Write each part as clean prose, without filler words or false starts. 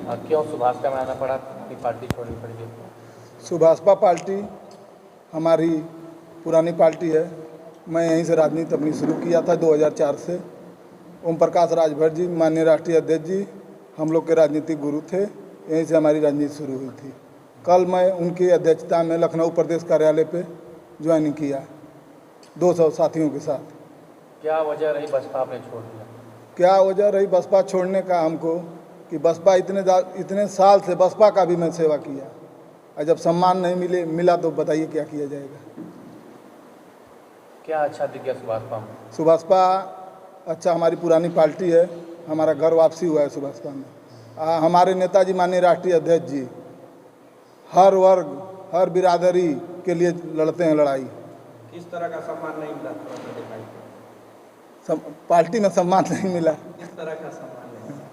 क्यों सुभाषपा में आना पड़ा, अपनी पार्टी छोड़नी पड़ी है? सुभाषपा पार्टी हमारी पुरानी पार्टी है। मैं यहीं से राजनीति अपनी शुरू किया था 2004 से। ओम प्रकाश राजभर जी माननीय राष्ट्रीय अध्यक्ष जी हम लोग के राजनीतिक गुरु थे, यहीं से हमारी राजनीति शुरू हुई थी। कल मैं उनकी अध्यक्षता में लखनऊ प्रदेश कार्यालय पे ज्वाइनिंग किया 200 साथियों के साथ। क्या वजह रही बसपा आपने छोड़ दिया? क्या वजह रही बसपा छोड़ने का हमको कि बसपा इतने साल से बसपा का भी मैं सेवा किया, और जब सम्मान नहीं मिला तो बताइए क्या किया जाएगा। क्या अच्छा दिख गया सुभाषपा में? सुभाषपा अच्छा, हमारी पुरानी पार्टी है, हमारा घर वापसी हुआ है सुभाषपा में। हमारे नेताजी माननीय राष्ट्रीय अध्यक्ष जी हर वर्ग हर बिरादरी के लिए लड़ते हैं लड़ाई। किस तरह का सम्मान नहीं मिला? पार्टी में सम्मान नहीं मिला। किस तरह का सम्मान नहीं मिला?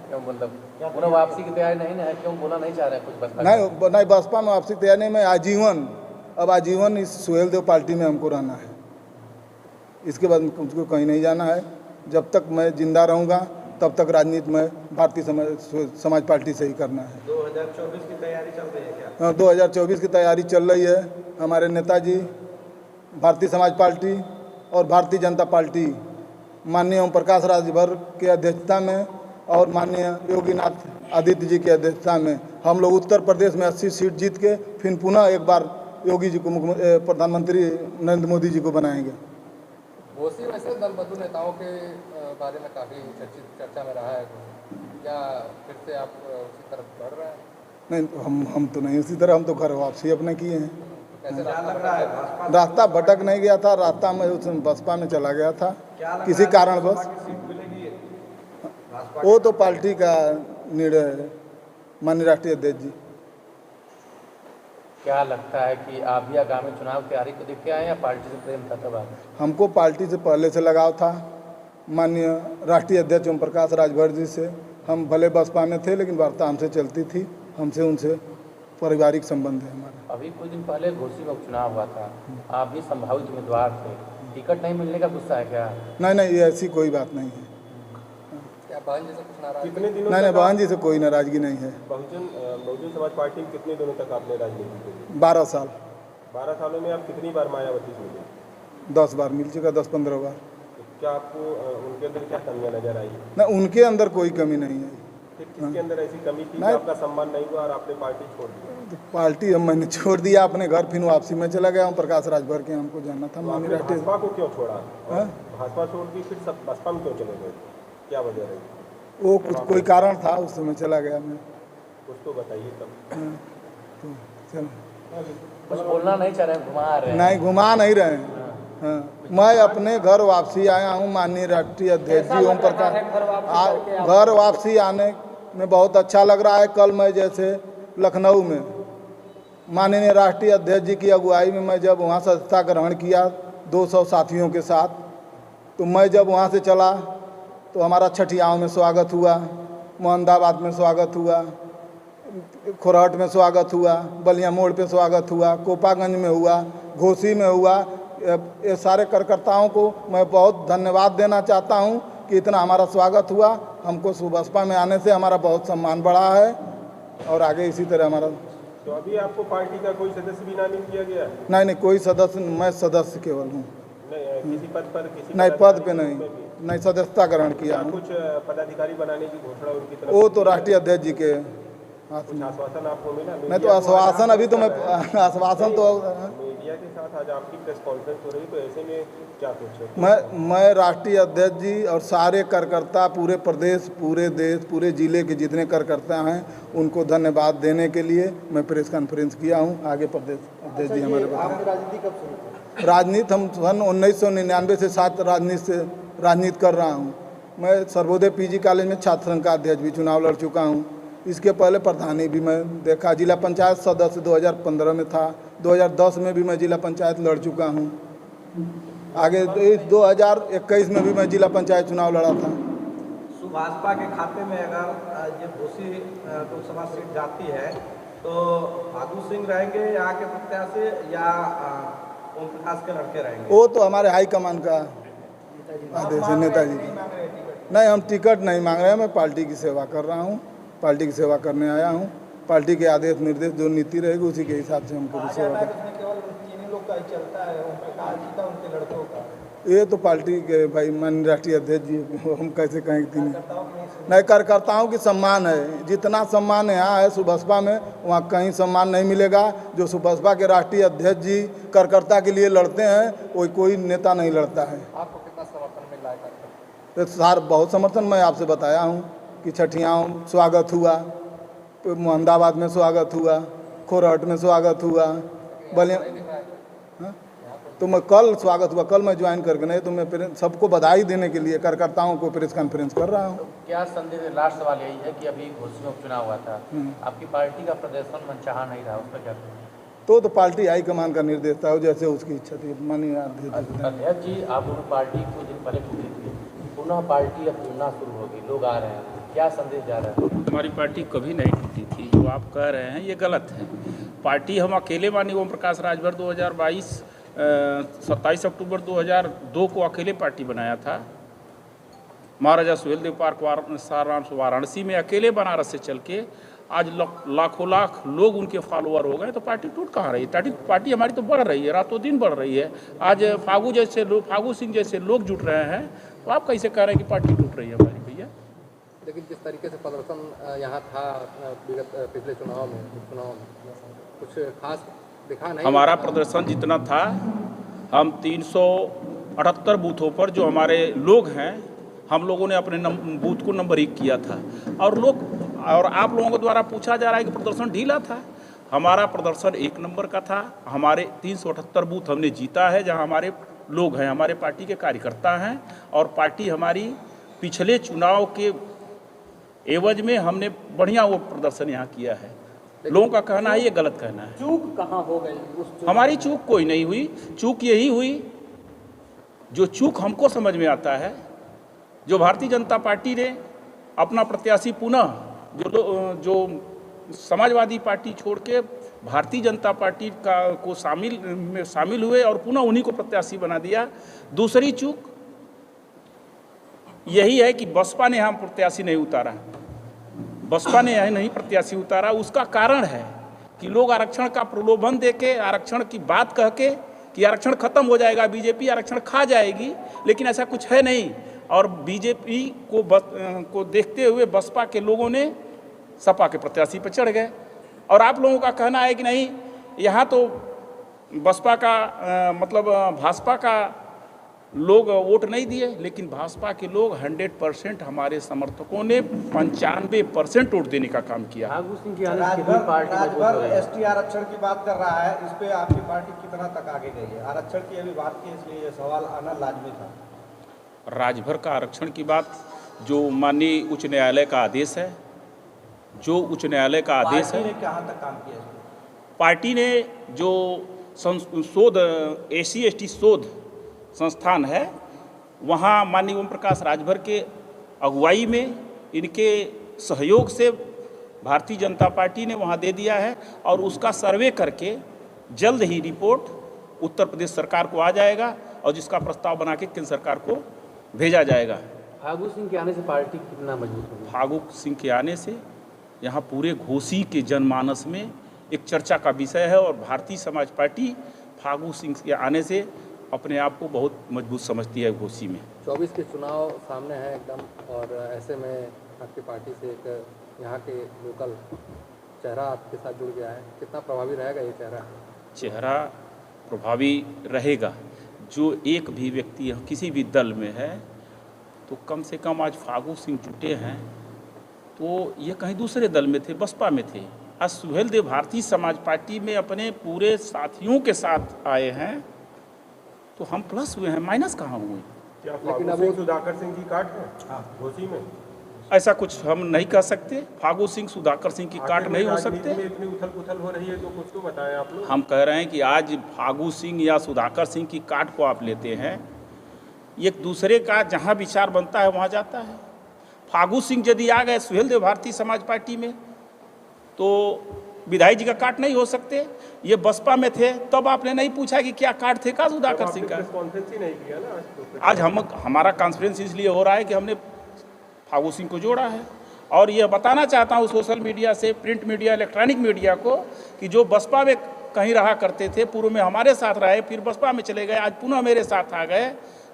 क्यों, मतलब उन्हें वापसी की तैयारी नहीं है? क्यों बोला नहीं चाह रहे कुछ बसपा? नहीं, बसपा में वापसी तैयार नहीं। मैं आजीवन इस सुहेल देव पार्टी में हमको रहना है। इसके बाद मुझको कहीं नहीं जाना है। जब तक मैं जिंदा रहूँगा तब तक राजनीति में भारतीय समाज पार्टी से ही करना है। 2024 की तैयारी चल रही है क्या? हाँ, 2024 की तैयारी चल रही है। हमारे नेताजी भारतीय समाज पार्टी और भारतीय जनता पार्टी माननीय ओम प्रकाश राजभर की अध्यक्षता में और माननीय योगीनाथ आदित्य जी की अध्यक्षता में हम लोग उत्तर प्रदेश में 80 सीट जीत के फिर पुनः एक बार योगी जी को प्रधानमंत्री नरेंद्र मोदी जी को बनाएंगे। घोसी वैसे दल बदलू नेताओं के बारे में काफ़ी चर्चा में रहा है, क्या फिर से आप उसी तरफ बढ़ रहे हैं? नहीं, हम तो नहीं उसी तरह, हम तो घर वापसी अपने किए हैं। कैसे क्या लग रहा है? रास्ता भटक नहीं गया था, रास्ता में उसमें बसपा में चला गया था किसी कारणवश। वो तो पार्टी का निर्णय है माननीय राष्ट्रीय अध्यक्ष जी। क्या लगता है कि आप भी आगामी चुनाव की तैयारी को देख के आए या पार्टी से प्रेम था तब आए? हमको पार्टी से पहले से लगाव था। माननीय राष्ट्रीय अध्यक्ष ओम प्रकाश राजभर जी से हम भले बसपा में थे लेकिन वार्ता हमसे चलती थी, हमसे उनसे पारिवारिक संबंध है हमारा। अभी कुछ दिन पहले घोसी में उपचुनाव हुआ था, आप भी संभावित उम्मीदवार थे, टिकट नहीं मिलने का गुस्सा है क्या? नहीं, ये ऐसी कोई बात नहीं है। क्या बहन जी से कुछ नाराज? कितने दिनों नहीं, बहन जी से कोई नाराजगी नहीं है। बहुजन समाज पार्टी में कितने दिनों तक आपने राजनीति की? 12 साल। 12 सालों में आप कितनी बार मायावती से मिले? 10 बार मिल चुका, 10-15 बार। क्या आपको उनके अंदर क्या कमियां नजर आई? ना, उनके अंदर कोई कमी नहीं है। फिर किसके अंदर ऐसी कमी थी कि नहीं। आपका सम्मान नहीं हुआ और आपने पार्टी छोड़ दी? तो पार्टी मैंने छोड़ दिया अपने घर, फिर वापसी में चला गया हूँ। प्रकाश राजभर के हमको जाना था माननीय आपने राष्ट्रीय। भाजपा को क्यों छोड़ा? हाँ? भाजपा छोड़ दी फिर सब बसपा में क्यों चले गए? क्या वजह रही? वो कुछ कोई कारण था, उस समय चला गया मैं। कुछ तो बताइए तब। हाँ, तो चलो। कुछ बोलना नहीं चाह रहे, घुमा रहे हैं? नहीं, घुमा नहीं रहे हैं। हाँ, मैं अपने घर वापसी आया हूँ माननीय राष्ट्रीय अध्यक्ष जी ओम प्रकाश। घर वापसी आने में बहुत अच्छा लग रहा है। कल मैं जैसे लखनऊ में माननीय राष्ट्रीय अध्यक्ष जी की अगुवाई में मैं जब वहाँ सदस्यता ग्रहण किया 200 साथियों के साथ, तो मैं जब वहाँ से चला तो हमारा छठियाओं में स्वागत हुआ, मोहम्मदाबाद में स्वागत हुआ, खोरहट में स्वागत हुआ, बलिया मोड़ पे स्वागत हुआ, कोपागंज में हुआ, घोसी में हुआ। ये सारे कार्यकर्ताओं को मैं बहुत धन्यवाद देना चाहता हूं कि इतना हमारा स्वागत हुआ। हमको सुबसपा में आने से हमारा बहुत सम्मान बढ़ा है और आगे इसी तरह हमारा। तो अभी आपको पार्टी का कोई सदस्य भी नामित किया गया? नहीं, कोई सदस्य, मैं सदस्य केवल हूँ। किसी पद पर? नहीं, पद पे नहीं, सदस्यता ग्रहण किया हूँ। कुछ पदाधिकारी बनाने की घोषणा उनकी तरफ? वो तो राष्ट्रीय अध्यक्ष जी के हाथ में। आश्वासन आपको मिला? नहीं, तो आश्वासन अभी तो मैं आश्वासन तो मीडिया के साथ आज आपकी प्रेस कॉन्फ्रेंस हो रही, तो ऐसे में क्या कुछ? मैं राष्ट्रीय अध्यक्ष जी और सारे कार्यकर्ता पूरे प्रदेश, पूरे देश, पूरे जिले के जितने कार्यकर्ता हैं उनको धन्यवाद देने के लिए मैं प्रेस कॉन्फ्रेंस किया हूं। आगे प्रदेश अध्यक्ष जी हमारे बताएं। राजनीति कब शुरू? राजनीति हम सन 1999 से साथ राजनीति कर रहा हूँ। मैं सर्वोदय पीजी कॉलेज में छात्र संघ का अध्यक्ष भी चुनाव लड़ चुका हूँ। इसके पहले प्रधानी भी मैं देखा, जिला पंचायत सदस्य 2015 में था, 2010 में भी मैं जिला पंचायत लड़ चुका हूँ। आगे 2021 में भी मैं जिला पंचायत चुनाव लड़ा था। सुभाषपा के खाते में अगर ये घोसी लोकसभा सीट जाती है तो भादु सिंह रहेंगे यहाँ के प्रत्याशी या ओम प्रकाश के लड़के रहेंगे? वो तो हमारे हाईकमान का आदेश है नेताजी का। नहीं, हम टिकट नहीं मांग रहे हैं, मैं पार्टी की सेवा कर रहा हूँ, पार्टी की सेवा करने आया हूँ। पार्टी के आदेश निर्देश जो नीति रहेगी उसी के हिसाब से हम पूरी सेवा करें। केवल तीन लोग का ही चलता है, ओम प्रकाश जी का, उनके लड़कों का। ये तो पार्टी के भाई माननीय राष्ट्रीय अध्यक्ष जी, हम कैसे कहें कि नहीं। नहीं, कार्यकर्ताओं की सम्मान है, जितना सम्मान यहाँ है सुबसपा में वहाँ कहीं सम्मान नहीं मिलेगा। जो सुबसपा के राष्ट्रीय अध्यक्ष जी कार्यकर्ता के लिए लड़ते हैं वो कोई नेता नहीं लड़ता है। आपको कितना समर्थन मिल रहा है कार्यकर्ता? तो सार बहुत समर्थन मैं आपसे बताया हूँ कि छठियाँ स्वागत हुआ, मोहम्मदाबाद में स्वागत हुआ, खोरहट में स्वागत हुआ, बलिया। हाँ? तो मैं कल स्वागत हुआ, कल मैं ज्वाइन करके नहीं तो मैं सबको बधाई देने के लिए कार्यकर्ताओं को प्रेस कॉन्फ्रेंस कर रहा हूँ। तो क्या संदेश, लास्ट सवाल यही है कि अभी घोसी में उपचुनाव हुआ था, आपकी पार्टी का प्रदर्शन मनचाहा नहीं रहा, उस पर क्या कहेंगे? तो पार्टी हाईकमान का निर्देश था, जैसे उसकी इच्छा थी। माननीय अध्यक्ष जी, आप लोग पार्टी कुछ दिन पहले टूटी थी, पुनः पार्टी अब जुड़ना शुरू होगी, लोग आ रहे हैं, क्या संदेश जा रहा है? हमारी पार्टी कभी नहीं टूटी थी, जो आप कह रहे हैं ये गलत है। पार्टी हम अकेले माननीय ओम प्रकाश राजभर 2022 27 अक्टूबर 2002 को अकेले पार्टी बनाया था। महाराजा सुहेलदेव पार्क वाराणसी में अकेले बनारस से चल के आज लाखों लाख लोग उनके फॉलोअर हो गए, तो पार्टी टूट कहाँ रही है? पार्टी हमारी तो बढ़ रही है, रातों दिन बढ़ रही है। आज फागू सिंह जैसे लोग जुट रहे हैं, तो आप कैसे कह रहे हैं कि पार्टी टूट रही है हमारी? भैया लेकिन जिस तरीके से प्रदर्शन यहाँ था विगत पिछले चुनाव में कुछ खास दिखा नहीं। हमारा प्रदर्शन जितना था, हम 378 बूथों पर जो हमारे लोग हैं, हम लोगों ने अपने बूथ को नंबर 1 किया था। और आप लोगों के द्वारा पूछा जा रहा है कि प्रदर्शन ढीला था। हमारा प्रदर्शन 1 नंबर का था। हमारे 378 बूथ हमने जीता है, जहां हमारे लोग हैं, हमारे पार्टी के कार्यकर्ता हैं। और पार्टी हमारी पिछले चुनाव के एवज में हमने बढ़िया वो प्रदर्शन यहाँ किया है। लोगों का कहना है ये गलत कहना है। चूक कहाँ हो गई? हमारी चूक कोई नहीं हुई। चूक यही हुई, जो चूक हमको समझ में आता है, जो भारतीय जनता पार्टी ने अपना प्रत्याशी पुनः जो समाजवादी पार्टी छोड़ के भारतीय जनता पार्टी को शामिल हुए और पुनः उन्हीं को प्रत्याशी बना दिया। दूसरी चूक यही है कि बसपा ने यहाँ प्रत्याशी नहीं उतारा, बसपा ने यहाँ नहीं प्रत्याशी उतारा। उसका कारण है कि लोग आरक्षण का प्रलोभन देके, आरक्षण की बात कह के कि आरक्षण खत्म हो जाएगा, बीजेपी आरक्षण खा जाएगी, लेकिन ऐसा कुछ है नहीं। और बीजेपी को देखते हुए बसपा के लोगों ने सपा के प्रत्याशी पर चढ़ गए। और आप लोगों का कहना है कि नहीं, यहाँ तो बसपा का मतलब भाजपा का लोग वोट नहीं दिए, लेकिन भाजपा के लोग 100% हमारे समर्थकों ने 95% वोट देने का काम किया। फागू सिंह की आने से कितनी पार्टी मजबूत हो रही है? एसटी आरक्षण की बात कर रहा है, इस पे आपकी पार्टी कितना तक आगे गई है? आरक्षण की अभी बात की, इसलिए ये सवाल आना लाजमी था। राजभर का आरक्षण की बात, जो माननीय उच्च न्यायालय का आदेश है, जो उच्च न्यायालय का आदेश है, कहाँ तक काम किया इसमें? पार्टी ने जो शोध SC/ST शोध संस्थान है, वहाँ माननीय ओम प्रकाश राजभर के अगुवाई में, इनके सहयोग से भारतीय जनता पार्टी ने वहाँ दे दिया है। और उसका सर्वे करके जल्द ही रिपोर्ट उत्तर प्रदेश सरकार को आ जाएगा और जिसका प्रस्ताव बना के केंद्र सरकार को भेजा जाएगा। फागू सिंह के आने से पार्टी कितना मजबूत होगी? फागू सिंह के आने से यहाँ पूरे घोसी के जनमानस में एक चर्चा का विषय है। और भारतीय समाज पार्टी फागू सिंह के आने से अपने आप को बहुत मजबूत समझती है घोसी में। 24 के चुनाव सामने हैं एकदम, और ऐसे में आपकी पार्टी से एक यहाँ के लोकल चेहरा आपके साथ जुड़ गया है, कितना प्रभावी रहेगा ये चेहरा? चेहरा प्रभावी रहेगा। जो एक भी व्यक्ति किसी भी दल में है, तो कम से कम आज फागू सिंह जुटे हैं, तो ये कहीं दूसरे दल में थे, बसपा में थे। आज सुहेलदेव भारतीय समाज पार्टी में अपने पूरे साथियों के साथ आए हैं, तो हम प्लस हुए हैं, माइनस कहाँ हुए? लेकिन अब सुधाकर सिंह की काट है घोसी में, ऐसा कुछ हम नहीं कह सकते। फागू सिंह सुधाकर सिंह की काट नहीं हो सकते। इतनी उथल पुथल हो रही है तो कुछ तो बताएं आप लोग। हम कह रहे हैं कि आज फागू सिंह या सुधाकर सिंह की काट को आप लेते हैं, एक दूसरे का जहां विचार बनता है वहां जाता है। फागू सिंह यदि आ गए सुहेलदेव भारतीय समाज पार्टी में, तो विधायक जी का कार्ड नहीं हो सकते? ये बसपा में थे तब आपने नहीं पूछा कि क्या कार्ड थे का सुधाकर सिंह का? कॉन्फ्रेंस ही नहीं किया ना आज हमारा कॉन्फ्रेंस इसलिए हो रहा है कि हमने फागू सिंह को जोड़ा है। और ये बताना चाहता हूँ सोशल मीडिया से, प्रिंट मीडिया, इलेक्ट्रॉनिक मीडिया को कि जो बसपा में कहीं रहा करते थे, पूर्व में हमारे साथ रहे, फिर बसपा में चले गए, आज पुनः मेरे साथ आ गए,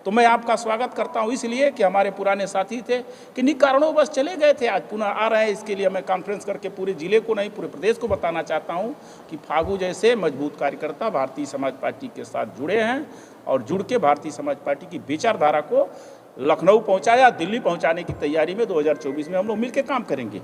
तो मैं आपका स्वागत करता हूं, इसलिए कि हमारे पुराने साथी थे, किन्हीं कारणों बस चले गए थे, आज पुनः आ रहे हैं। इसके लिए मैं कॉन्फ्रेंस करके पूरे जिले को नहीं, पूरे प्रदेश को बताना चाहता हूं कि फागू जैसे मजबूत कार्यकर्ता भारतीय समाज पार्टी के साथ जुड़े हैं और जुड़ के भारतीय समाज पार्टी की विचारधारा को लखनऊ पहुंचाया, दिल्ली पहुंचाने की तैयारी में 2024 में हम लोग मिलकर काम करेंगे।